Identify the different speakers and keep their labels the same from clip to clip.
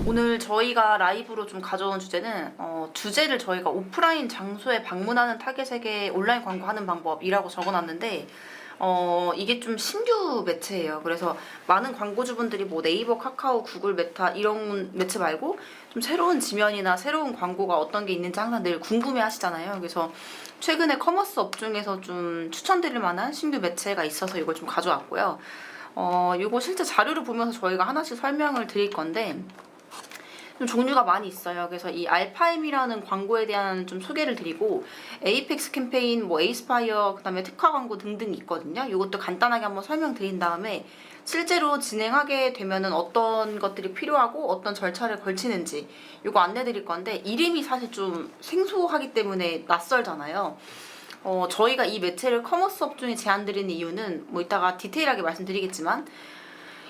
Speaker 1: 오늘 저희가 라이브로 좀 가져온 주제는 주제를 저희가 오프라인 장소에 방문하는 타겟에게 온라인 광고하는 방법이라고 적어놨는데 이게 좀 신규 매체예요. 그래서 많은 광고주분들이 뭐 네이버, 카카오, 구글, 메타 이런 매체 말고 좀 새로운 지면이나 새로운 광고가 어떤 게 있는지 항상 늘 궁금해 하시잖아요. 그래서 최근에 커머스 업종에서 좀 추천드릴 만한 신규 매체가 있어서 이걸 좀 가져왔고요. 이거 실제 자료를 보면서 저희가 하나씩 설명을 드릴 건데 좀 종류가 많이 있어요. 그래서 이 알파임이라는 광고에 대한 좀 소개를 드리고 에이펙스 캠페인, 뭐 에이스파이어, 그다음에 특화 광고 등등이 있거든요. 이것도 간단하게 한번 설명드린 다음에 실제로 진행하게 되면은 어떤 것들이 필요하고 어떤 절차를 걸치는지 이거 안내드릴 건데 이름이 사실 좀 생소하기 때문에 낯설잖아요. 저희가 이 매체를 커머스 업종에 제안드리는 이유는 뭐 이따가 디테일하게 말씀드리겠지만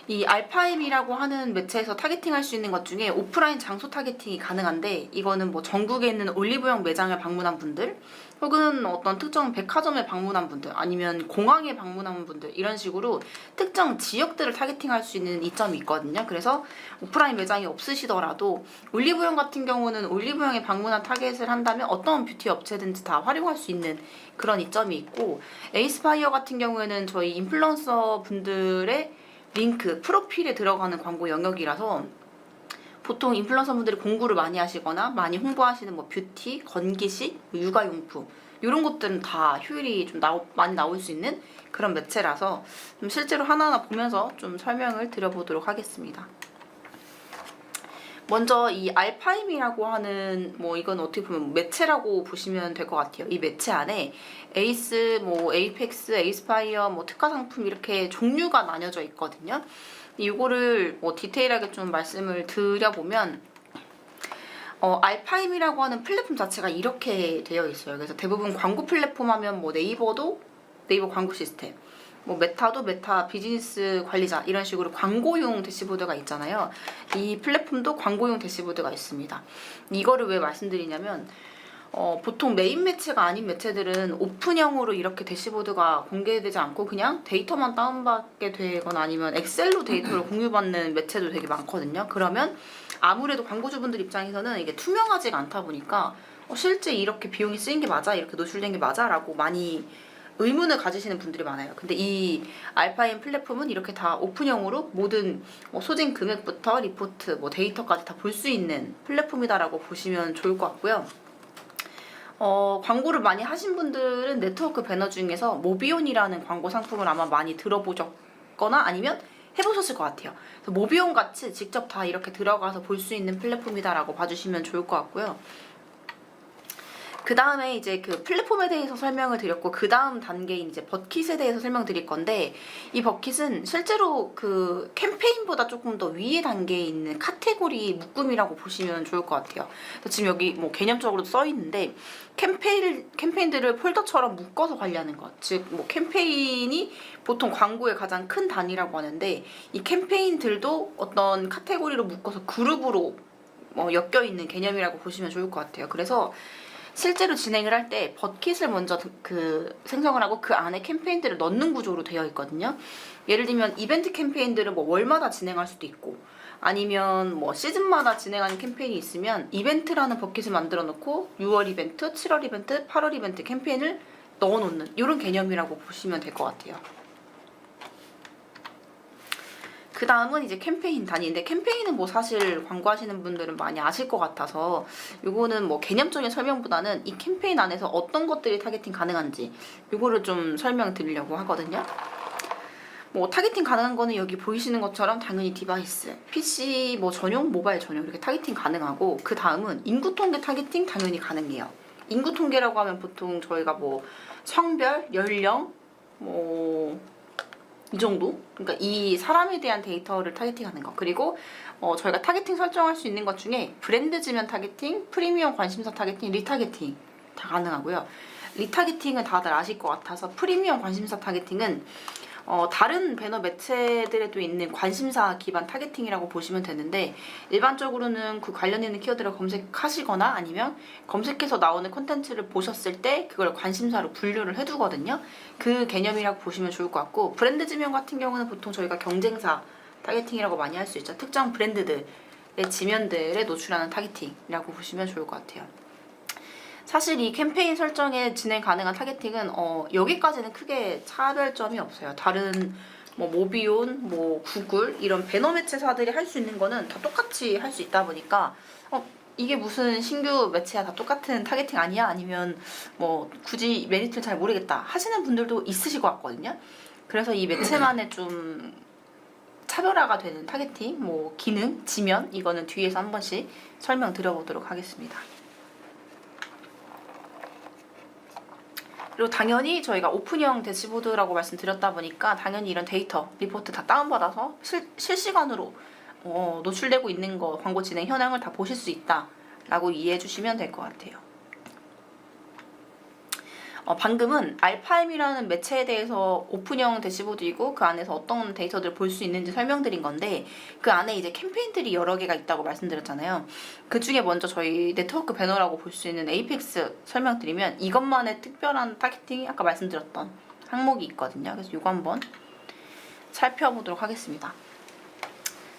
Speaker 1: 이 알파임이라고 하는 매체에서 타겟팅할 수 있는 것 중에 오프라인 장소 타겟팅이 가능한데 이거는 뭐 전국에 있는 올리브영 매장을 방문한 분들 혹은 어떤 특정 백화점에 방문한 분들 아니면 공항에 방문한 분들 이런 식으로 특정 지역들을 타겟팅할 수 있는 이점이 있거든요. 그래서 오프라인 매장이 없으시더라도 올리브영 같은 경우는 올리브영에 방문한 타겟을 한다면 어떤 뷰티 업체든지 다 활용할 수 있는 그런 이점이 있고 에이스파이어 같은 경우에는 저희 인플루언서 분들의 링크, 프로필에 들어가는 광고 영역이라서 보통 인플루언서 분들이 공구를 많이 하시거나 많이 홍보하시는 뭐 뷰티, 건기식, 육아용품 이런 것들은 다 효율이 좀 많이 나올 수 있는 그런 매체라서 좀 실제로 하나하나 보면서 좀 설명을 드려보도록 하겠습니다. 먼저 이 알파임이라고 하는 뭐 이건 어떻게 보면 매체라고 보시면 될 것 같아요. 이 매체 안에 에이스, 뭐 에이펙스, 에이스파이어, 뭐 특화 상품 이렇게 종류가 나뉘어져 있거든요. 이거를 뭐 디테일하게 좀 말씀을 드려보면 알파임이라고 하는 플랫폼 자체가 이렇게 되어 있어요. 그래서 대부분 광고 플랫폼 하면 뭐 네이버도 네이버 광고 시스템, 뭐 메타도 메타 비즈니스 관리자 이런 식으로 광고용 대시보드가 있잖아요. 이 플랫폼도 광고용 대시보드가 있습니다. 이거를 왜 말씀드리냐면 보통 메인 매체가 아닌 매체들은 오픈형으로 이렇게 대시보드가 공개되지 않고 그냥 데이터만 다운받게 되거나 아니면 엑셀로 데이터를 공유받는 매체도 되게 많거든요. 그러면 아무래도 광고주분들 입장에서는 이게 투명하지가 않다 보니까 실제 이렇게 비용이 쓰인 게 맞아? 이렇게 노출된 게 맞아? 라고 많이 의문을 가지시는 분들이 많아요. 근데 이 알파임 플랫폼은 이렇게 다 오픈형으로 모든 소진 금액부터 리포트, 뭐 데이터까지 다 볼 수 있는 플랫폼이다라고 보시면 좋을 것 같고요. 광고를 많이 하신 분들은 네트워크 배너 중에서 모비온이라는 광고 상품을 아마 많이 들어보셨거나 아니면 해보셨을 것 같아요. 그래서 모비온 같이 직접 다 이렇게 들어가서 볼 수 있는 플랫폼이다라고 봐주시면 좋을 것 같고요. 그 다음에 이제 그 플랫폼에 대해서 설명을 드렸고 그 다음 단계인 이제 버킷에 대해서 설명드릴 건데 이 버킷은 실제로 그 캠페인보다 조금 더 위에 단계에 있는 카테고리 묶음이라고 보시면 좋을 것 같아요. 지금 여기 뭐 개념적으로 써 있는데 캠페인들을 폴더처럼 묶어서 관리하는 것. 즉 뭐 캠페인이 보통 광고의 가장 큰 단위라고 하는데 이 캠페인들도 어떤 카테고리로 묶어서 그룹으로 엮여 있는 개념이라고 보시면 좋을 것 같아요. 그래서 실제로 진행을 할 때 버킷을 먼저 생성을 하고 그 안에 캠페인들을 넣는 구조로 되어 있거든요. 예를 들면 이벤트 캠페인들은 뭐 월마다 진행할 수도 있고 아니면 뭐 시즌마다 진행하는 캠페인이 있으면 이벤트라는 버킷을 만들어 놓고 6월 이벤트, 7월 이벤트, 8월 이벤트 캠페인을 넣어 놓는 이런 개념이라고 보시면 될 것 같아요. 그 다음은 이제 캠페인 단위인데 캠페인은 뭐 사실 광고하시는 분들은 많이 아실 것 같아서 요거는 뭐 개념적인 설명보다는 이 캠페인 안에서 어떤 것들이 타겟팅 가능한지 요거를 좀 설명드리려고 하거든요. 뭐 타겟팅 가능한 거는 여기 보이시는 것처럼 당연히 디바이스, PC 뭐 전용, 모바일 전용 이렇게 타겟팅 가능하고 그 다음은 인구 통계 타겟팅 당연히 가능해요. 인구 통계라고 하면 보통 저희가 뭐 성별, 연령, 뭐 이 정도? 그러니까 이 사람에 대한 데이터를 타겟팅하는 거. 그리고 저희가 타겟팅 설정할 수 있는 것 중에 브랜드 지면 타겟팅, 프리미엄 관심사 타겟팅, 리타겟팅 다 가능하고요. 리타겟팅은 다들 아실 것 같아서 프리미엄 관심사 타겟팅은 다른 배너 매체들에도 있는 관심사 기반 타겟팅이라고 보시면 되는데 일반적으로는 그 관련 있는 키워드를 검색하시거나 아니면 검색해서 나오는 콘텐츠를 보셨을 때 그걸 관심사로 분류를 해두거든요. 그 개념이라고 보시면 좋을 것 같고 브랜드 지명 같은 경우는 보통 저희가 경쟁사 타겟팅이라고 많이 할 수 있죠. 특정 브랜드들 지면들에 노출하는 타겟팅이라고 보시면 좋을 것 같아요. 사실 이 캠페인 설정에 진행 가능한 타겟팅은 여기까지는 크게 차별점이 없어요. 다른 뭐 모비온, 뭐 구글 이런 배너 매체사들이 할 수 있는 거는 다 똑같이 할 수 있다 보니까 이게 무슨 신규 매체야, 다 똑같은 타겟팅 아니야? 아니면 뭐 굳이 메리트를 잘 모르겠다 하시는 분들도 있으실 것 같거든요. 그래서 이 매체만의 좀 차별화가 되는 타겟팅, 뭐 기능, 지면 이거는 뒤에서 한 번씩 설명드려보도록 하겠습니다. 그리고 당연히 저희가 오픈형 대시보드라고 말씀드렸다 보니까 당연히 이런 데이터, 리포트 다 다운받아서 실시간으로 노출되고 있는 거, 광고 진행 현황을 다 보실 수 있다라고 이해해 주시면 될 것 같아요. 방금은 알파임이라는 매체에 대해서 오픈형 대시보드이고 그 안에서 어떤 데이터들을 볼 수 있는지 설명드린 건데, 그 안에 이제 캠페인들이 여러 개가 있다고 말씀드렸잖아요. 그 중에 먼저 저희 네트워크 배너라고 볼 수 있는 에이펙스 설명드리면 이것만의 특별한 타겟팅이 아까 말씀드렸던 항목이 있거든요. 그래서 이거 한번 살펴보도록 하겠습니다.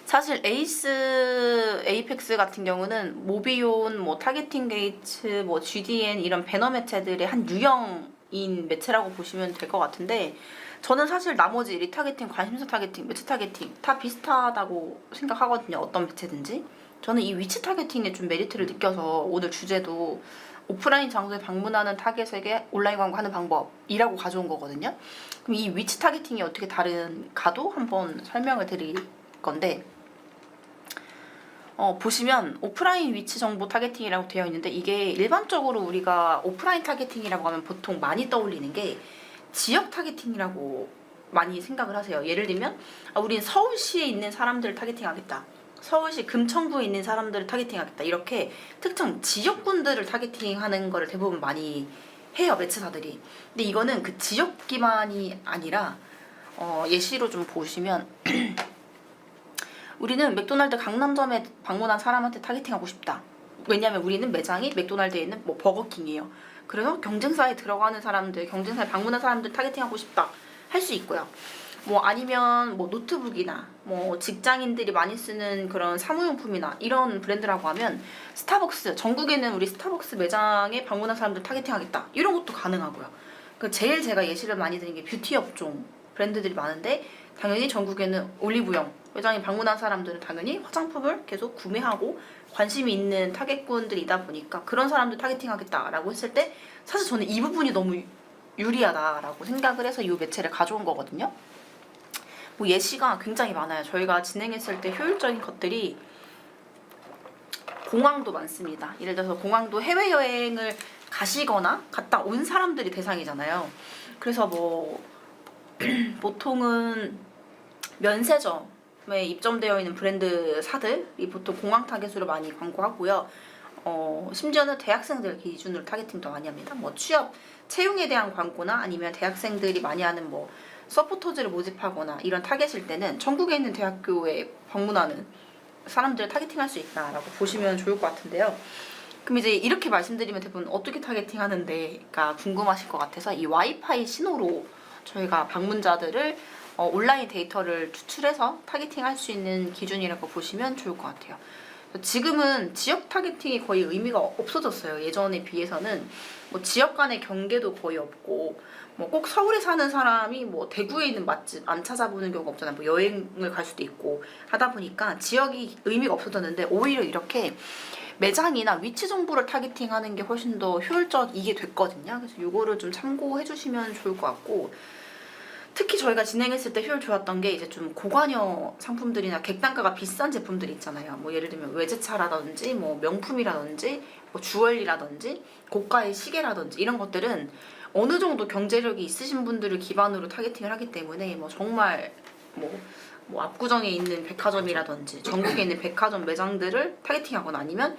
Speaker 1: 사실 에이펙스 같은 경우는 모비온, 뭐 타겟팅 게이츠, 뭐 GDN 이런 배너 매체들의 한 유형인 매체라고 보시면 될 것 같은데, 저는 사실 나머지 리타겟팅, 관심사 타겟팅, 매체 타겟팅 다 비슷하다고 생각하거든요. 어떤 매체든지. 저는 이 위치 타겟팅에 좀 메리트를 느껴서 오늘 주제도 오프라인 장소에 방문하는 타겟에게 온라인 광고하는 방법이라고 가져온 거거든요. 그럼 이 위치 타겟팅이 어떻게 다른가도 한번 설명을 드릴 건데, 보시면 오프라인 위치 정보 타겟팅이라고 되어 있는데, 이게 일반적으로 우리가 오프라인 타겟팅이라고 하면 보통 많이 떠올리는 게 지역 타겟팅이라고 많이 생각을 하세요. 예를 들면 우린 서울시에 있는 사람들을 타겟팅하겠다, 서울시 금천구에 있는 사람들을 타겟팅하겠다, 이렇게 특정 지역군들을 타겟팅하는 거를 대부분 많이 해요, 매체사들이. 근데 이거는 그 지역 기반이 아니라 예시로 좀 보시면 우리는 맥도날드 강남점에 방문한 사람한테 타겟팅하고 싶다. 왜냐면 우리는 매장이 맥도날드에 있는 뭐 버거킹이에요. 그래서 경쟁사에 들어가는 사람들, 경쟁사에 방문한 사람들 타겟팅하고 싶다 할 수 있고요. 뭐 아니면 뭐 노트북이나 뭐 직장인들이 많이 쓰는 그런 사무용품이나 이런 브랜드라고 하면 스타벅스, 전국에는 우리 스타벅스 매장에 방문한 사람들 타겟팅하겠다, 이런 것도 가능하고요. 제일 제가 예시를 많이 드린 게 뷰티 업종 브랜드들이 많은데, 당연히 전국에는 올리브영 매장에 방문한 사람들은 당연히 화장품을 계속 구매하고 관심이 있는 타겟군들이다 보니까 그런 사람들 타겟팅하겠다라고 했을 때, 사실 저는 이 부분이 너무 유리하다라고 생각을 해서 이 매체를 가져온 거거든요. 뭐 예시가 굉장히 많아요. 저희가 진행했을 때 효율적인 것들이 공항도 많습니다. 예를 들어서 공항도 해외여행을 가시거나 갔다 온 사람들이 대상이잖아요. 그래서 뭐 보통은 면세점에 입점되어 있는 브랜드사들이 보통 공항 타겟으로 많이 광고하고요. 심지어는 대학생들 기준으로 타겟팅도 많이 합니다. 뭐 취업, 채용에 대한 광고나 아니면 대학생들이 많이 하는 뭐 서포터즈를 모집하거나 이런 타겟일 때는 전국에 있는 대학교에 방문하는 사람들을 타겟팅할 수 있다라고 보시면 좋을 것 같은데요. 그럼 이제 이렇게 말씀드리면 대부분 어떻게 타겟팅하는데가 궁금하실 것 같아서 이 와이파이 신호로 저희가 방문자들을 온라인 데이터를 추출해서 타겟팅할 수 있는 기준이라고 보시면 좋을 것 같아요. 지금은 지역 타겟팅이 거의 의미가 없어졌어요. 예전에 비해서는 뭐 지역 간의 경계도 거의 없고, 뭐 꼭 서울에 사는 사람이 뭐 대구에 있는 맛집 안 찾아보는 경우가 없잖아요. 뭐 여행을 갈 수도 있고 하다 보니까 지역이 의미가 없어졌는데, 오히려 이렇게 매장이나 위치 정보를 타겟팅하는 게 훨씬 더 효율적이게 됐거든요. 그래서 이거를 좀 참고해 주시면 좋을 것 같고, 특히 저희가 진행했을 때 효율 좋았던 게 이제 좀 고관여 상품들이나 객단가가 비싼 제품들이 있잖아요. 뭐 예를 들면 외제차라든지 뭐 명품이라든지 뭐 주얼리라든지 고가의 시계라든지 이런 것들은 어느 정도 경제력이 있으신 분들을 기반으로 타겟팅을 하기 때문에 뭐 정말 뭐 압구정에 있는 백화점이라든지 전국에 있는 백화점 매장들을 타겟팅하거나, 아니면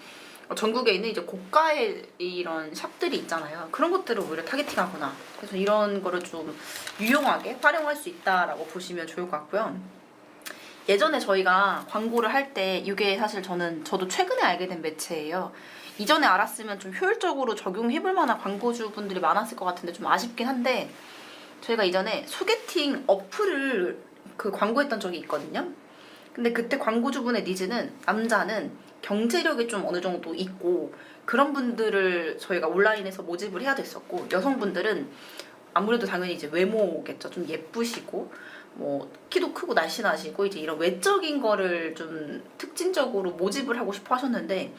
Speaker 1: 전국에 있는 이제 고가의 이런 샵들이 있잖아요. 그런 것들을 오히려 타겟팅하거나, 그래서 이런 거를 좀 유용하게 활용할 수 있다라고 보시면 좋을 것 같고요. 예전에 저희가 광고를 할 때, 이게 사실 저도 최근에 알게 된 매체예요. 이전에 알았으면 좀 효율적으로 적용해볼 만한 광고주분들이 많았을 것 같은데 좀 아쉽긴 한데, 저희가 이전에 소개팅 어플을 광고했던 적이 있거든요. 근데 그때 광고주분의 니즈는 남자는 경제력이 좀 어느 정도 있고 그런 분들을 저희가 온라인에서 모집을 해야 됐었고, 여성분들은 아무래도 당연히 이제 외모겠죠. 좀 예쁘시고 뭐 키도 크고 날씬하시고 이제 이런 외적인 거를 좀 특징적으로 모집을 하고 싶어 하셨는데,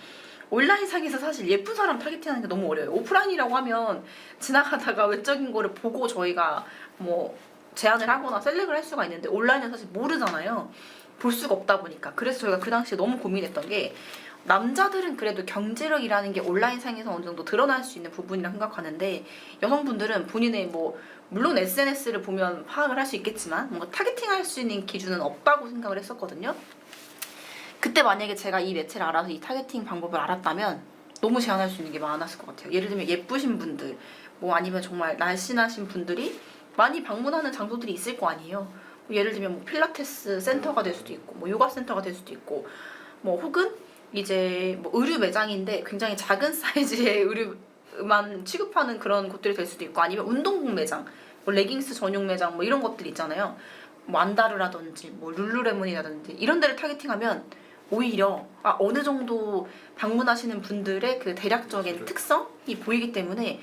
Speaker 1: 온라인상에서 사실 예쁜 사람 타겟팅하는 게 너무 어려워요. 오프라인이라고 하면 지나가다가 외적인 거를 보고 저희가 뭐 제안을 하거나 셀렉을 할 수가 있는데, 온라인은 사실 모르잖아요. 볼 수가 없다 보니까. 그래서 저희가 그 당시에 너무 고민했던 게, 남자들은 그래도 경제력이라는 게 온라인상에서 어느 정도 드러날 수 있는 부분이라 생각하는데, 여성분들은 본인의 뭐 물론 SNS를 보면 파악을 할 수 있겠지만 뭔가 타겟팅할 수 있는 기준은 없다고 생각을 했었거든요. 그때 만약에 제가 이 매체를 알아서 이 타겟팅 방법을 알았다면 너무 제한할 수 있는 게 많았을 것 같아요. 예를 들면 예쁘신 분들, 뭐 아니면 정말 날씬하신 분들이 많이 방문하는 장소들이 있을 거 아니에요. 뭐 예를 들면 뭐 필라테스 센터가 될 수도 있고, 뭐 요가 센터가 될 수도 있고, 뭐 혹은 이제 뭐 의류 매장인데 굉장히 작은 사이즈의 의류만 취급하는 그런 곳들이 될 수도 있고, 아니면 운동복 매장, 뭐 레깅스 전용 매장, 뭐 이런 것들 있잖아요. 뭐 안다르라든지 뭐 룰루레몬이라든지 이런 데를 타겟팅하면 오히려 어느 정도 방문하시는 분들의 그 대략적인 특성이 보이기 때문에,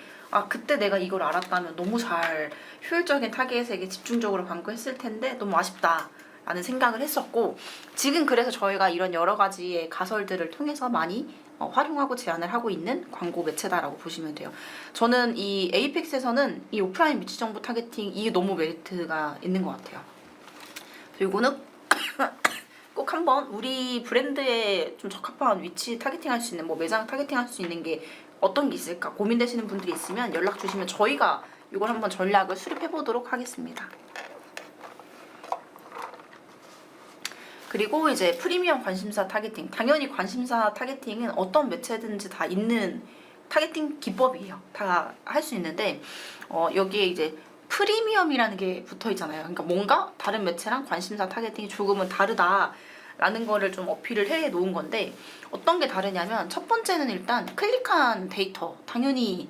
Speaker 1: 그때 내가 이걸 알았다면 너무 잘 효율적인 타겟에게 집중적으로 광고했을 텐데 너무 아쉽다 라는 생각을 했었고, 지금 그래서 저희가 이런 여러 가지의 가설들을 통해서 많이 활용하고 제안을 하고 있는 광고 매체다라고 보시면 돼요. 저는 이 에이펙스에서는 이 오프라인 위치정보 타겟팅, 이게 너무 메리트가 있는 것 같아요. 이거는 꼭 한번 우리 브랜드에 좀 적합한 위치 타겟팅할 수 있는, 뭐 매장 타겟팅할 수 있는 게 어떤 게 있을까 고민되시는 분들이 있으면 연락 주시면 저희가 이걸 한번 전략을 수립해 보도록 하겠습니다. 그리고 이제 프리미엄 관심사 타겟팅. 당연히 관심사 타겟팅은 어떤 매체든지 다 있는 타겟팅 기법이에요. 다 할 수 있는데 여기에 이제 프리미엄이라는 게 붙어 있잖아요. 그러니까 뭔가 다른 매체랑 관심사 타겟팅이 조금은 다르다라는 거를 좀 어필을 해 놓은 건데, 어떤 게 다르냐면 첫 번째는 일단 클릭한 데이터, 당연히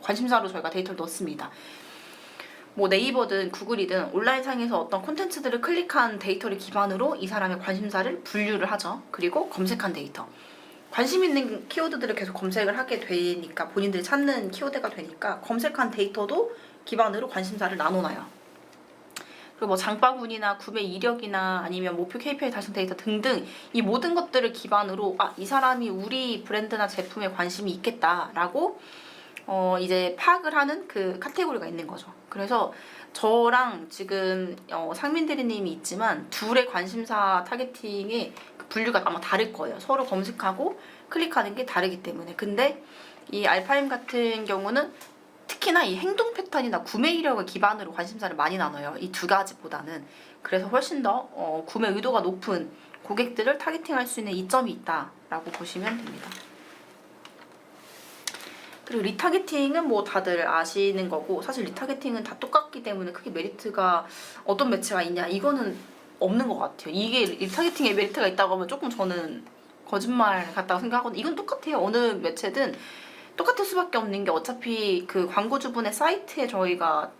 Speaker 1: 관심사로 저희가 데이터를 넣습니다. 뭐 네이버든 구글이든 온라인상에서 어떤 콘텐츠들을 클릭한 데이터를 기반으로 이 사람의 관심사를 분류를 하죠. 그리고 검색한 데이터, 관심 있는 키워드들을 계속 검색을 하게 되니까, 본인들이 찾는 키워드가 되니까 검색한 데이터도 기반으로 관심사를 나눠놔요. 그리고 뭐 장바구니나 구매 이력이나 아니면 목표 KPI 달성 데이터 등등, 이 모든 것들을 기반으로 이 사람이 우리 브랜드나 제품에 관심이 있겠다라고 이제 파악을 하는 그 카테고리가 있는 거죠. 그래서 저랑 지금 상민 대리님이 있지만 둘의 관심사 타겟팅의 그 분류가 아마 다를 거예요. 서로 검색하고 클릭하는 게 다르기 때문에. 근데 이 알파임 같은 경우는 특히나 이 행동 패턴이나 구매 이력을 기반으로 관심사를 많이 나눠요. 이 두 가지보다는. 그래서 훨씬 더 구매 의도가 높은 고객들을 타겟팅할 수 있는 이점이 있다라고 보시면 됩니다. 그리고 리타겟팅은 뭐 다들 아시는 거고, 사실 리타겟팅은 다 똑같기 때문에 크게 메리트가 어떤 매체가 있냐 이거는 없는 것 같아요. 이게 리타겟팅에 메리트가 있다고 하면 조금 저는 거짓말 같다고 생각하거든요. 이건 똑같아요. 어느 매체든 똑같을 수밖에 없는 게, 어차피 그 광고주분의 사이트에 저희가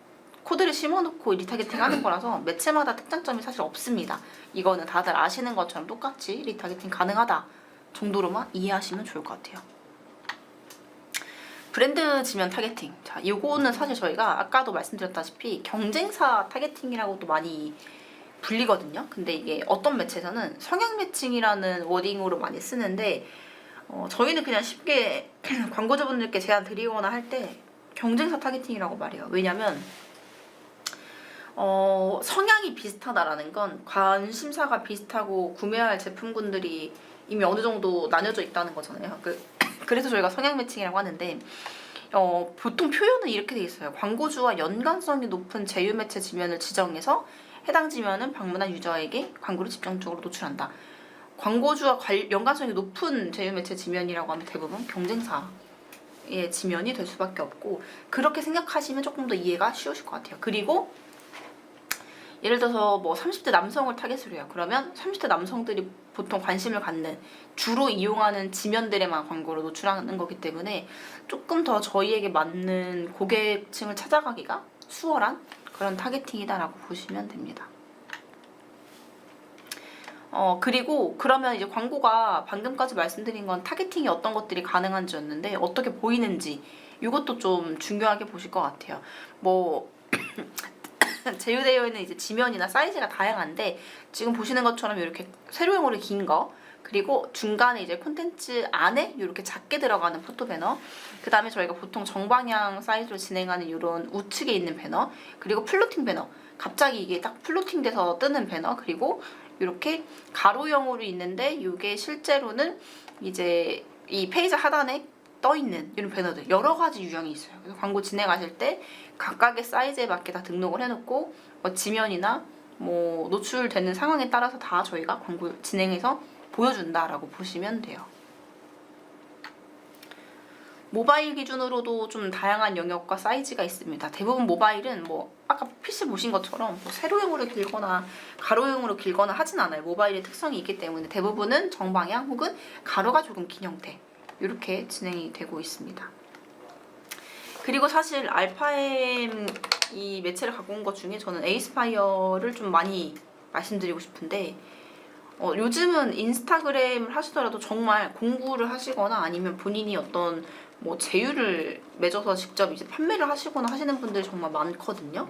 Speaker 1: 코드를 심어놓고 리타겟팅 하는 거라서 매체마다 특장점이 사실 없습니다. 이거는 다들 아시는 것처럼 똑같이 리타겟팅 가능하다 정도로만 이해하시면 좋을 것 같아요. 브랜드 지면 타겟팅. 자, 이거는 사실 저희가 아까도 말씀드렸다시피 경쟁사 타겟팅이라고도 많이 불리거든요. 근데 이게 어떤 매체에서는 성향 매칭이라는 워딩으로 많이 쓰는데, 저희는 그냥 쉽게 광고주분들께 제안 드리거나 할 때 경쟁사 타겟팅이라고 말해요. 왜냐면 성향이 비슷하다라는 건 관심사가 비슷하고 구매할 제품군들이 이미 어느 정도 나뉘어져 있다는 거잖아요. 그래서 저희가 성향 매칭이라고 하는데, 보통 표현은 이렇게 돼 있어요. 광고주와 연관성이 높은 제휴 매체 지면을 지정해서 해당 지면은 방문한 유저에게 광고를 집중적으로 노출한다. 광고주와 연관성이 높은 제휴 매체 지면이라고 하면 대부분 경쟁사의 지면이 될 수밖에 없고, 그렇게 생각하시면 조금 더 이해가 쉬우실 것 같아요. 그리고 예를 들어서 뭐 30대 남성을 타겟으로 해요. 그러면 30대 남성들이 보통 관심을 갖는, 주로 이용하는 지면들에만 광고를 노출하는 거기 때문에 조금 더 저희에게 맞는 고객층을 찾아가기가 수월한 그런 타겟팅이다라고 보시면 됩니다. 그리고 그러면 이제 광고가 방금까지 말씀드린 건 타겟팅이 어떤 것들이 가능한지였는데 어떻게 보이는지 이것도 좀 중요하게 보실 것 같아요. 뭐 제휴되어 있는 이제 지면이나 사이즈가 다양한데 지금 보시는 것처럼 이렇게 세로형으로 긴 거, 그리고 중간에 이제 콘텐츠 안에 이렇게 작게 들어가는 포토 배너, 그 다음에 저희가 보통 정방향 사이즈로 진행하는 이런 우측에 있는 배너, 그리고 플로팅 배너, 갑자기 이게 딱 플로팅 돼서 뜨는 배너, 그리고 이렇게 가로형으로 있는데 이게 실제로는 이제 이 페이지 하단에 떠 있는 이런 배너들 여러 가지 유형이 있어요. 그래서 광고 진행하실 때 각각의 사이즈에 맞게 다 등록을 해놓고 지면이나 뭐 노출되는 상황에 따라서 다 저희가 광고 진행해서 보여준다라고 보시면 돼요. 모바일 기준으로도 좀 다양한 영역과 사이즈가 있습니다. 대부분 모바일은 뭐 아까 PC 보신 것처럼 뭐 세로형으로 길거나 가로형으로 길거나 하진 않아요. 모바일의 특성이 있기 때문에 대부분은 정방향 혹은 가로가 조금 긴 형태 이렇게 진행이 되고 있습니다. 그리고 사실 알파엠 이 매체를 갖고 온 것 중에 저는 에이스파이어를 좀 많이 말씀드리고 싶은데 요즘은 인스타그램을 하시더라도 정말 공부를 하시거나 아니면 본인이 어떤 뭐 제휴를 맺어서 직접 이제 판매를 하시거나 하시는 분들이 정말 많거든요.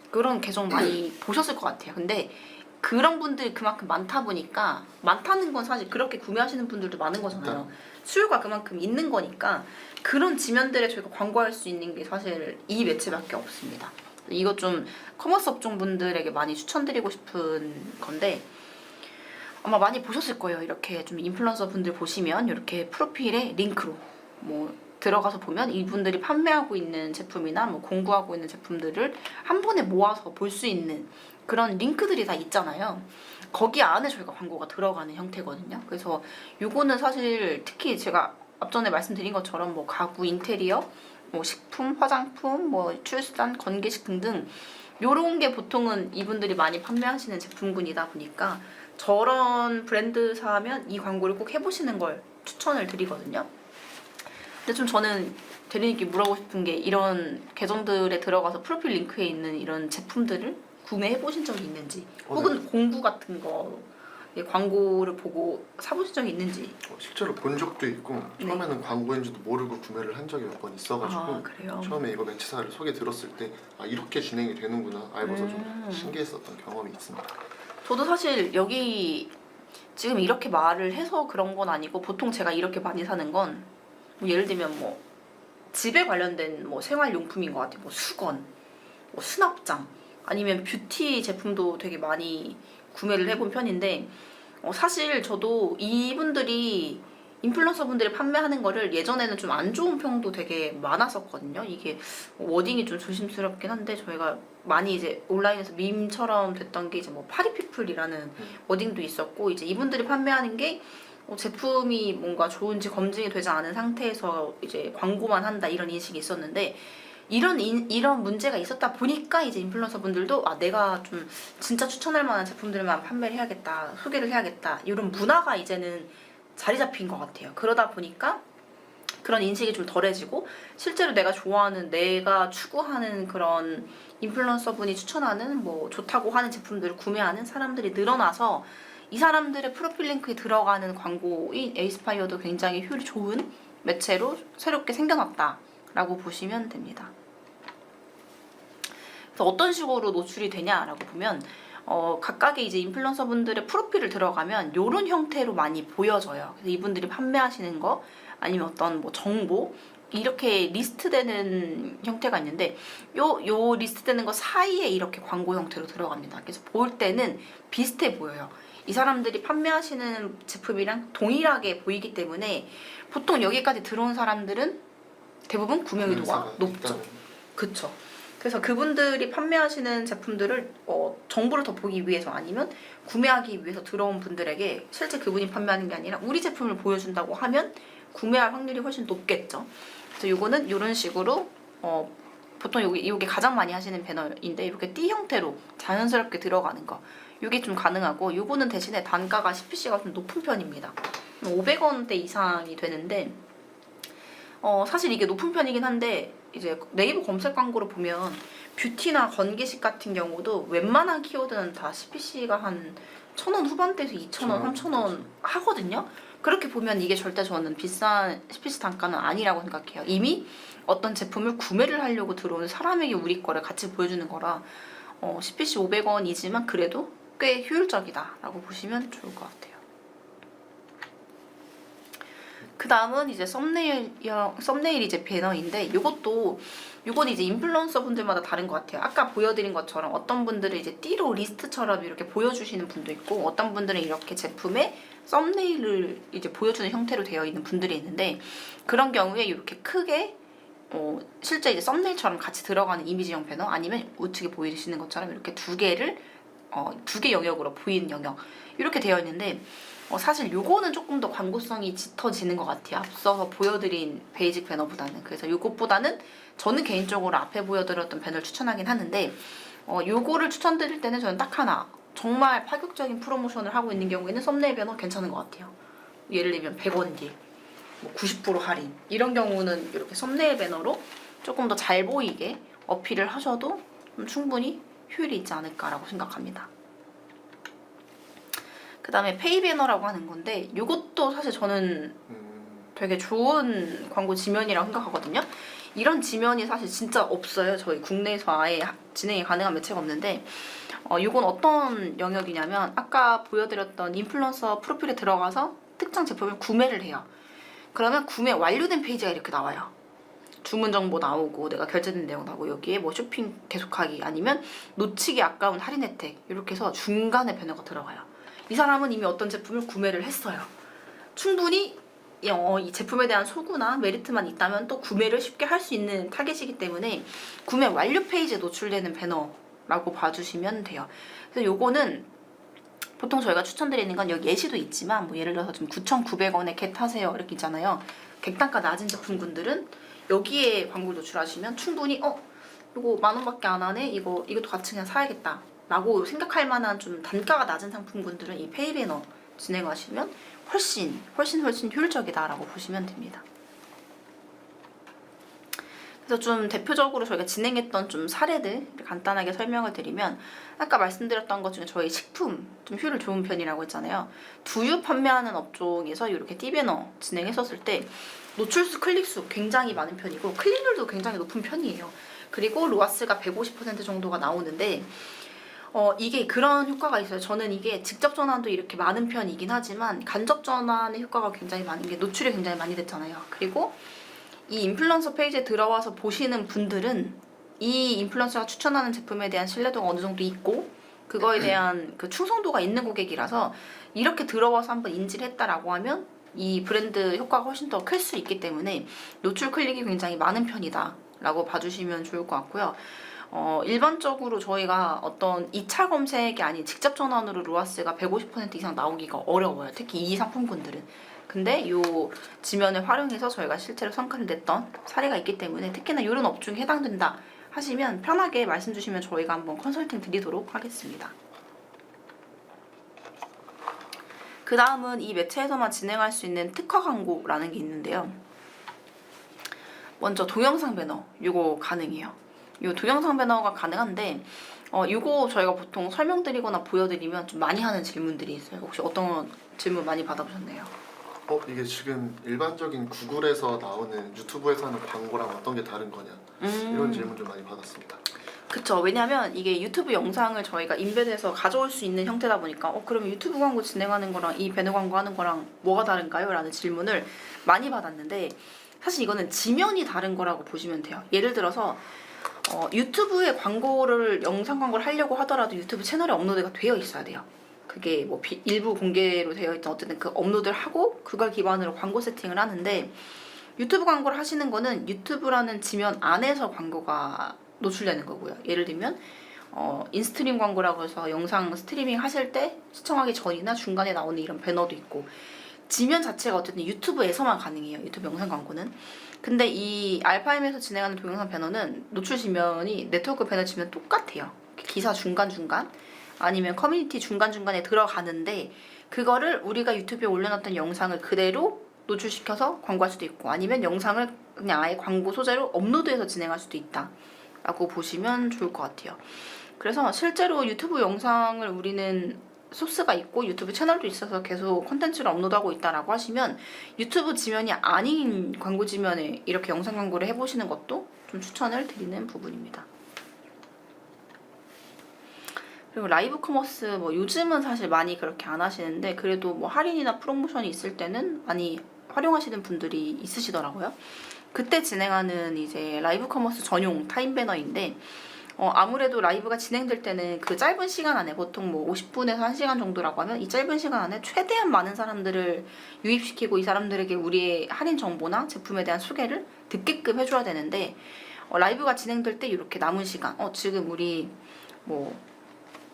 Speaker 1: 그런 계정 많이 보셨을 것 같아요. 근데 그런 분들이 그만큼 많다 보니까 많다는 건 사실 그렇게 구매하시는 분들도 많은 거잖아요. 수요가 그만큼 있는 거니까 그런 지면들에 저희가 광고할 수 있는 게 사실 이 매체밖에 없습니다. 이거 좀 커머스 업종 분들에게 많이 추천드리고 싶은 건데 아마 많이 보셨을 거예요. 이렇게 좀 인플루언서 분들 보시면 이렇게 프로필에 링크로 뭐 들어가서 보면 이분들이 판매하고 있는 제품이나 뭐 공부하고 있는 제품들을 한 번에 모아서 볼 수 있는 그런 링크들이 다 있잖아요. 거기 안에 저희가 광고가 들어가는 형태거든요. 그래서 요거는 사실 특히 제가 앞전에 말씀드린 것처럼 뭐 가구, 인테리어, 뭐 식품, 화장품, 뭐 출산, 건기식 등등 요런 게 보통은 이분들이 많이 판매하시는 제품군이다 보니까 저런 브랜드사면 이 광고를 꼭 해보시는 걸 추천을 드리거든요. 근데 좀 저는 대리님께 물어보고 싶은 게 이런 계정들에 들어가서 프로필 링크에 있는 이런 제품들을 구매해보신 적이 있는지 혹은 공구 같은 거 광고를 보고 사보신 적이 있는지.
Speaker 2: 실제로 본 적도 있고 처음에는 광고인지도 모르고 구매를 한 적이 몇 번 있어가지고
Speaker 1: 그래요?
Speaker 2: 처음에 이거 매체사를 소개 들었을 때 이렇게 진행이 되는구나 알고서 좀 신기했었던 경험이 있습니다.
Speaker 1: 저도 사실 여기 지금 이렇게 말을 해서 그런 건 아니고 보통 제가 이렇게 많이 사는 건 뭐 예를 들면 뭐 집에 관련된 뭐 생활용품인 것 같아요. 뭐 수건, 뭐 수납장, 아니면 뷰티 제품도 되게 많이 구매를 해본 편인데 사실 저도 이분들이 인플루언서 분들이 판매하는 거를 예전에는 좀 안 좋은 평도 되게 많았었거든요. 이게 워딩이 좀 조심스럽긴 한데 저희가 많이 이제 온라인에서 밈처럼 됐던 게 이제 뭐 파리피플이라는 워딩도 있었고 이제 이분들이 판매하는 게 제품이 뭔가 좋은지 검증이 되지 않은 상태에서 이제 광고만 한다 이런 인식이 있었는데 이런 문제가 있었다 보니까 이제 인플루언서 분들도 내가 좀 진짜 추천할 만한 제품들만 판매를 해야겠다, 소개를 해야겠다 이런 문화가 이제는 자리 잡힌 것 같아요. 그러다 보니까 그런 인식이 좀 덜해지고 실제로 내가 좋아하는 내가 추구하는 그런 인플루언서 분이 추천하는 뭐 좋다고 하는 제품들을 구매하는 사람들이 늘어나서 이 사람들의 프로필 링크에 들어가는 광고인 에이스파이어도 굉장히 효율이 좋은 매체로 새롭게 생겨났다라고 보시면 됩니다. 그래서 어떤 식으로 노출이 되냐라고 보면 각각의 이제 인플루언서 분들의 프로필을 들어가면 이런 형태로 많이 보여져요. 그래서 이분들이 판매하시는 거 아니면 어떤 뭐 정보 이렇게 리스트되는 형태가 있는데 요 리스트되는 거 사이에 이렇게 광고 형태로 들어갑니다. 그래서 볼 때는 비슷해 보여요. 이 사람들이 판매하시는 제품이랑 동일하게 보이기 때문에 보통 여기까지 들어온 사람들은 대부분 구매 의도가 높죠. 그쵸. 그래서 그분들이 판매하시는 제품들을 정보를 더 보기 위해서 아니면 구매하기 위해서 들어온 분들에게 실제 그분이 판매하는 게 아니라 우리 제품을 보여준다고 하면 구매할 확률이 훨씬 높겠죠. 그래서 요거는 이런 식으로 보통 요게 가장 많이 하시는 배너인데 이렇게 띠 형태로 자연스럽게 들어가는 거 요게 좀 가능하고 요거는 대신에 단가가 CPC가 좀 높은 편입니다. 500원대 이상이 되는데 사실 이게 높은 편이긴 한데 이제 네이버 검색 광고를 보면 뷰티나 건기식 같은 경우도 웬만한 키워드는 다 CPC가 한 1,000원 후반대에서 2,000원, 3,000원 하거든요. 그렇게 보면 이게 절대 저는 비싼 CPC 단가는 아니라고 생각해요. 이미 어떤 제품을 구매를 하려고 들어오는 사람에게 우리 거를 같이 보여주는 거라 CPC 500원이지만 그래도 꽤 효율적이다라고 보시면 좋을 것 같아요. 그 다음은 이제 썸네일 이제 배너인데 요건 이제 인플루언서 분들마다 다른 것 같아요. 아까 보여드린 것처럼 어떤 분들은 이제 띠로 리스트처럼 이렇게 보여주시는 분도 있고 어떤 분들은 이렇게 제품의 썸네일을 이제 보여주는 형태로 되어 있는 분들이 있는데 그런 경우에 이렇게 크게 실제 이제 썸네일처럼 같이 들어가는 이미지형 배너 아니면 우측에 보이시는 것처럼 이렇게 두 개 영역으로 보이는 영역 이렇게 되어 있는데 사실 요거는 조금 더 광고성이 짙어지는 것 같아요. 앞서서 보여드린 베이직 배너보다는. 그래서 요것보다는 저는 개인적으로 앞에 보여드렸던 배너를 추천하긴 하는데 요거를 추천드릴 때는 저는 딱 하나 정말 파격적인 프로모션을 하고 있는 경우에는 썸네일 배너 괜찮은 것 같아요. 예를 들면 100원 딜, 90% 할인 이런 경우는 이렇게 썸네일 배너로 조금 더 잘 보이게 어필을 하셔도 충분히 효율이 있지 않을까라고 생각합니다. 그 다음에 페이 배너라고 하는 건데 이것도 사실 저는 되게 좋은 광고 지면이라고 생각하거든요. 이런 지면이 사실 진짜 없어요. 저희 국내에서 아예 진행이 가능한 매체가 없는데 이건 어떤 영역이냐면 아까 보여드렸던 인플루언서 프로필에 들어가서 특정 제품을 구매를 해요. 그러면 구매 완료된 페이지가 이렇게 나와요. 주문 정보 나오고 내가 결제된 내용 나오고 여기에 뭐 쇼핑 계속하기 아니면 놓치기 아까운 할인 혜택 이렇게 해서 중간에 배너가 들어가요. 이 사람은 이미 어떤 제품을 구매를 했어요. 충분히 이 제품에 대한 소구나 메리트만 있다면 또 구매를 쉽게 할 수 있는 타겟이기 때문에 구매 완료 페이지에 노출되는 배너라고 봐주시면 돼요. 그래서 요거는 보통 저희가 추천드리는 건 여기 예시도 있지만 뭐 예를 들어서 지금 9,900원에 겟 하세요 이렇게 있잖아요. 객단가 낮은 제품군들은 여기에 광고를 노출하시면 충분히 이거 10,000원밖에 안 하네 이것도 같이 그냥 사야겠다 라고 생각할 만한 좀 단가가 낮은 상품군들은 이 페이 배너 진행하시면 훨씬 효율적이다라고 보시면 됩니다. 그래서 좀 대표적으로 저희가 진행했던 좀 사례들 간단하게 설명을 드리면 아까 말씀드렸던 것 중에 저희 식품 좀 효율 좋은 편이라고 했잖아요. 두유 판매하는 업종에서 이렇게 띠배너 진행했었을 때 노출수, 클릭수 굉장히 많은 편이고 클릭률도 굉장히 높은 편이에요. 그리고 로아스가 150% 정도가 나오는데 이게 그런 효과가 있어요. 저는 이게 직접 전환도 이렇게 많은 편이긴 하지만 간접 전환의 효과가 굉장히 많은 게 노출이 굉장히 많이 됐잖아요. 그리고 이 인플루언서 페이지에 들어와서 보시는 분들은 이 인플루언서가 추천하는 제품에 대한 신뢰도가 어느 정도 있고 그거에 대한 그 충성도가 있는 고객이라서 이렇게 들어와서 한번 인지를 했다라고 하면 이 브랜드 효과가 훨씬 더 클 수 있기 때문에 노출 클릭이 굉장히 많은 편이다 라고 봐주시면 좋을 것 같고요. 일반적으로 저희가 어떤 2차 검색이 아닌 직접 전환으로 로아스가 150% 이상 나오기가 어려워요. 특히 이 상품군들은. 근데 이 지면을 활용해서 저희가 실제로 성과를 냈던 사례가 있기 때문에 특히나 이런 업종에 해당된다 하시면 편하게 말씀 주시면 저희가 한번 컨설팅 드리도록 하겠습니다. 그 다음은 이 매체에서만 진행할 수 있는 특화 광고라는 게 있는데요. 먼저 동영상 배너 이거 가능해요. 이 동영상 배너가 가능한데 이거 저희가 보통 설명드리거나 보여드리면 좀 많이 하는 질문들이 있어요. 혹시 어떤 질문 많이 받아보셨나요?
Speaker 2: 이게 지금 일반적인 구글에서 나오는 유튜브에서 하는 광고랑 어떤 게 다른 거냐 이런 질문 좀 많이 받았습니다.
Speaker 1: 그쵸. 왜냐면 이게 유튜브 영상을 저희가 인베드해서 가져올 수 있는 형태다 보니까 그러면 유튜브 광고 진행하는 거랑 이 배너 광고 하는 거랑 뭐가 다른가요? 라는 질문을 많이 받았는데 사실 이거는 지면이 다른 거라고 보시면 돼요. 예를 들어서 유튜브에 영상 광고를 하려고 하더라도 유튜브 채널에 업로드가 되어 있어야 돼요. 그게 뭐 일부 공개로 되어 있던 어쨌든 그 업로드를 하고 그걸 기반으로 광고 세팅을 하는데 유튜브 광고를 하시는 거는 유튜브라는 지면 안에서 광고가 노출되는 거고요. 예를 들면 인스트림 광고라고 해서 영상 스트리밍 하실 때 시청하기 전이나 중간에 나오는 이런 배너도 있고 지면 자체가 어쨌든 유튜브에서만 가능해요. 유튜브 영상 광고는. 근데 이 알파임에서 진행하는 동영상 배너는 노출 지면이 네트워크 배너 지면 똑같아요. 기사 중간중간 아니면 커뮤니티 중간중간에 들어가는데 그거를 우리가 유튜브에 올려놨던 영상을 그대로 노출시켜서 광고할 수도 있고 아니면 영상을 그냥 아예 광고 소재로 업로드해서 진행할 수도 있다 라고 보시면 좋을 것 같아요. 그래서 실제로 유튜브 영상을 우리는 소스가 있고 유튜브 채널도 있어서 계속 콘텐츠를 업로드하고 있다라고 하시면 유튜브 지면이 아닌 광고 지면에 이렇게 영상 광고를 해보시는 것도 좀 추천을 드리는 부분입니다. 그리고 라이브 커머스 뭐 요즘은 사실 많이 그렇게 안 하시는데 그래도 뭐 할인이나 프로모션이 있을 때는 많이 활용하시는 분들이 있으시더라고요. 그때 진행하는 이제 라이브 커머스 전용 타임 배너인데 아무래도 라이브가 진행될 때는 그 짧은 시간 안에 보통 뭐 50분에서 1시간 정도라고 하면 이 짧은 시간 안에 최대한 많은 사람들을 유입시키고 이 사람들에게 우리의 할인 정보나 제품에 대한 소개를 듣게끔 해줘야 되는데 라이브가 진행될 때 이렇게 남은 시간 지금 우리 뭐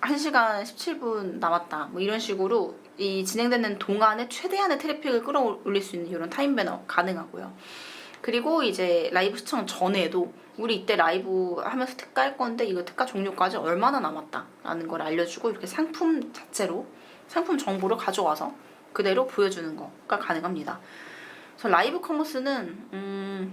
Speaker 1: 1시간 17분 남았다 뭐 이런 식으로 이 진행되는 동안에 최대한의 트래픽을 끌어올릴 수 있는 이런 타임 배너 가능하고요. 그리고 이제 라이브 시청 전에도 우리 이때 라이브 하면서 특가 할 건데 이거 특가 종료까지 얼마나 남았다라는 걸 알려주고 이렇게 상품 자체로 상품 정보를 가져와서 그대로 보여주는 거가 가능합니다. 그래서 라이브 커머스는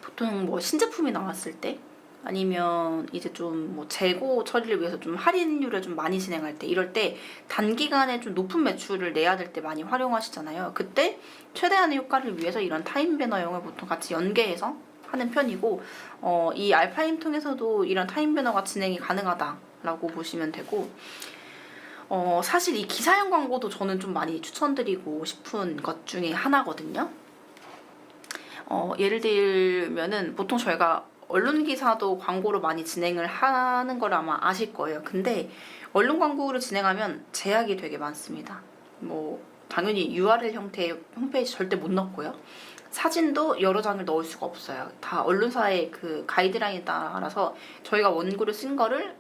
Speaker 1: 보통 뭐 신제품이 나왔을 때 아니면 이제 좀 뭐 재고 처리를 위해서 좀 할인율을 좀 많이 진행할 때 이럴 때 단기간에 좀 높은 매출을 내야 될 때 많이 활용하시잖아요. 그때 최대한의 효과를 위해서 이런 타임 배너용을 보통 같이 연계해서 하는 편이고 이 알파임 통해서도 이런 타임 배너가 진행이 가능하다라고 보시면 되고 사실 이 기사형 광고도 저는 좀 많이 추천드리고 싶은 것 중에 하나거든요. 예를 들면은 보통 저희가 언론 기사도 광고로 많이 진행을 하는 걸 아마 아실 거예요. 근데 언론 광고를 진행하면 제약이 되게 많습니다. 뭐 당연히 URL 형태의 홈페이지 절대 못 넣고요. 사진도 여러 장을 넣을 수가 없어요. 다 언론사의 그 가이드라인에 따라서 저희가 원고를 쓴 거를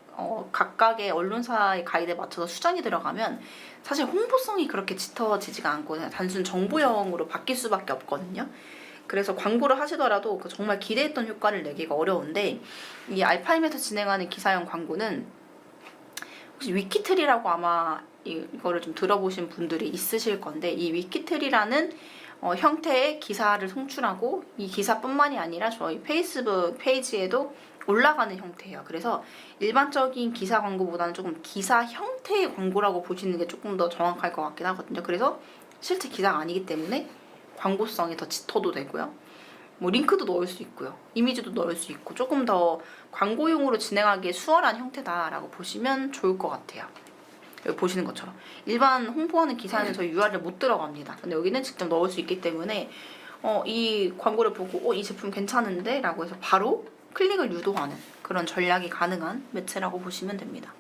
Speaker 1: 각각의 언론사의 가이드에 맞춰서 수정이 들어가면 사실 홍보성이 그렇게 짙어지지가 않고 그냥 단순 정보용으로 바뀔 수밖에 없거든요. 그래서 광고를 하시더라도 정말 기대했던 효과를 내기가 어려운데 이 알파임에서 진행하는 기사형 광고는 혹시 위키트리라고 아마 이거를 좀 들어보신 분들이 있으실 건데 이 위키트리라는 형태의 기사를 송출하고 이 기사뿐만이 아니라 저희 페이스북 페이지에도 올라가는 형태예요. 그래서 일반적인 기사 광고보다는 조금 기사 형태의 광고라고 보시는 게 조금 더 정확할 것 같긴 하거든요. 그래서 실제 기사가 아니기 때문에 광고성이 더 짙어도 되고요. 뭐 링크도 넣을 수 있고요. 이미지도 넣을 수 있고 조금 더 광고용으로 진행하기에 수월한 형태다라고 보시면 좋을 것 같아요. 여기 보시는 것처럼 일반 홍보하는 기사는 저희 URL 못 들어갑니다. 근데 여기는 직접 넣을 수 있기 때문에 이 광고를 보고 이 제품 괜찮은데? 라고 해서 바로 클릭을 유도하는 그런 전략이 가능한 매체라고 보시면 됩니다.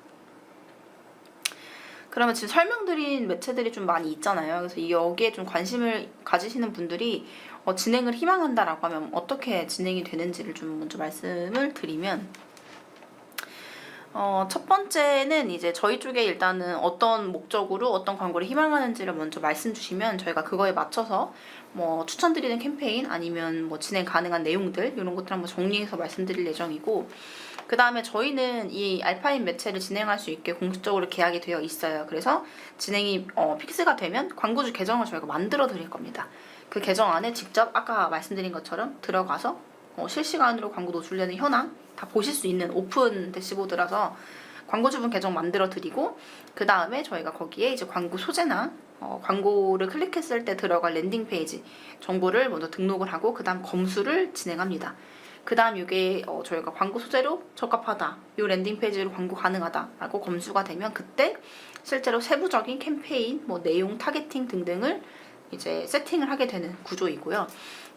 Speaker 1: 그러면 지금 설명드린 매체들이 좀 많이 있잖아요. 그래서 여기에 좀 관심을 가지시는 분들이 진행을 희망한다라고 하면 어떻게 진행이 되는지를 좀 먼저 말씀을 드리면 첫 번째는 이제 저희 쪽에 일단은 어떤 목적으로 어떤 광고를 희망하는지를 먼저 말씀 주시면 저희가 그거에 맞춰서 뭐 추천드리는 캠페인 아니면 뭐 진행 가능한 내용들 이런 것들 한번 정리해서 말씀드릴 예정이고 그 다음에 저희는 이 알파인 매체를 진행할 수 있게 공식적으로 계약이 되어 있어요. 그래서 진행이 픽스가 되면 광고주 계정을 저희가 만들어 드릴 겁니다. 그 계정 안에 직접 아까 말씀드린 것처럼 들어가서 실시간으로 광고 노출되는 현황 다 보실 수 있는 오픈 대시보드라서 광고주분 계정 만들어 드리고 그 다음에 저희가 거기에 이제 광고 소재나 광고를 클릭했을 때 들어갈 랜딩 페이지 정보를 먼저 등록을 하고 그 다음 검수를 진행합니다. 그 다음 이게 저희가 광고 소재로 적합하다, 이 랜딩 페이지로 광고 가능하다라고 검수가 되면 그때 실제로 세부적인 캠페인, 뭐 내용, 타겟팅 등등을 이제 세팅을 하게 되는 구조이고요.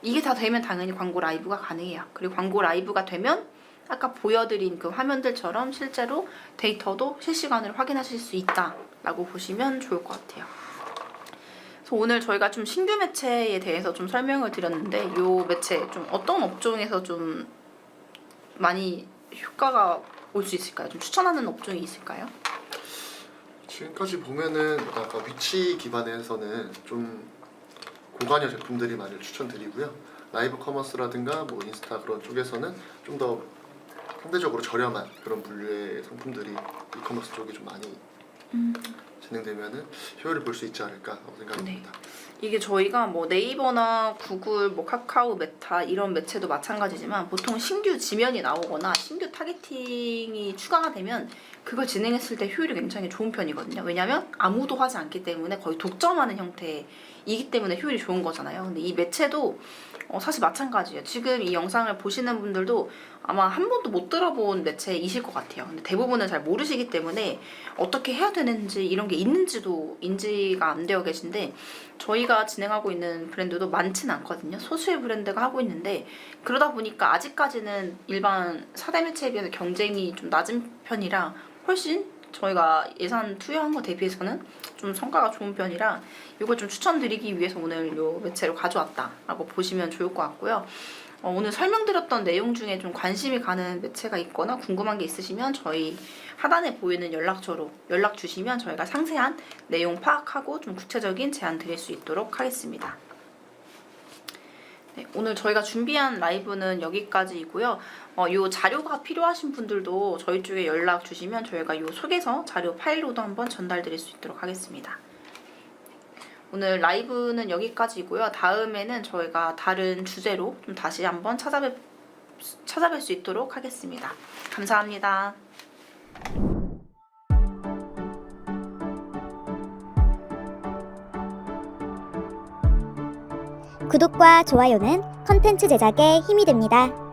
Speaker 1: 이게 다 되면 당연히 광고 라이브가 가능해요. 그리고 광고 라이브가 되면 아까 보여드린 그 화면들처럼 실제로 데이터도 실시간으로 확인하실 수 있다라고 보시면 좋을 것 같아요. 그래서 오늘 저희가 좀 신규 매체에 대해서 좀 설명을 드렸는데 이 매체 좀 어떤 업종에서 좀 많이 효과가 올 수 있을까요? 좀 추천하는 업종이 있을까요?
Speaker 2: 지금까지 보면은 아까 위치 기반에서는 좀 고관여 제품들이 많이 추천드리고요. 라이브 커머스라든가 뭐 인스타 그런 쪽에서는 좀 더 상대적으로 저렴한 그런 분류의 상품들이 이커머스 쪽이 좀 많이 진행되면은 효율을 볼 수 있지 않을까 생각합니다.
Speaker 1: 이게 저희가 뭐 네이버나 구글, 뭐 카카오, 메타 이런 매체도 마찬가지지만 보통 신규 지면이 나오거나 신규 타겟팅이 추가가 되면 그걸 진행했을 때 효율이 굉장히 좋은 편이거든요. 왜냐면 아무도 하지 않기 때문에 거의 독점하는 형태이기 때문에 효율이 좋은 거잖아요. 근데 이 매체도 사실 마찬가지예요. 지금 이 영상을 보시는 분들도 아마 한 번도 못 들어본 매체이실 것 같아요. 근데 대부분은 잘 모르시기 때문에 어떻게 해야 되는지 이런 게 있는지도 인지가 안 되어 계신데 저희가 진행하고 있는 브랜드도 많지는 않거든요. 소수의 브랜드가 하고 있는데 그러다 보니까 아직까지는 일반 4대 매체에 비해서 경쟁이 좀 낮은 편이라 훨씬 저희가 예산 투여한 거 대비해서는 좀 성과가 좋은 편이라 이걸 좀 추천드리기 위해서 오늘 요 매체를 가져왔다라고 보시면 좋을 것 같고요. 오늘 설명드렸던 내용 중에 좀 관심이 가는 매체가 있거나 궁금한 게 있으시면 저희 하단에 보이는 연락처로 연락 주시면 저희가 상세한 내용 파악하고 좀 구체적인 제안 드릴 수 있도록 하겠습니다. 네, 오늘 저희가 준비한 라이브는 여기까지이고요. 요 자료가 필요하신 분들도 저희 쪽에 연락 주시면 저희가 요 소개서 자료 파일로도 한번 전달드릴 수 있도록 하겠습니다. 오늘 라이브는 여기까지이고요. 다음에는 저희가 다른 주제로 좀 다시 한번 찾아뵐 수 있도록 하겠습니다. 감사합니다.
Speaker 3: 구독과 좋아요는 컨텐츠 제작에 힘이 됩니다.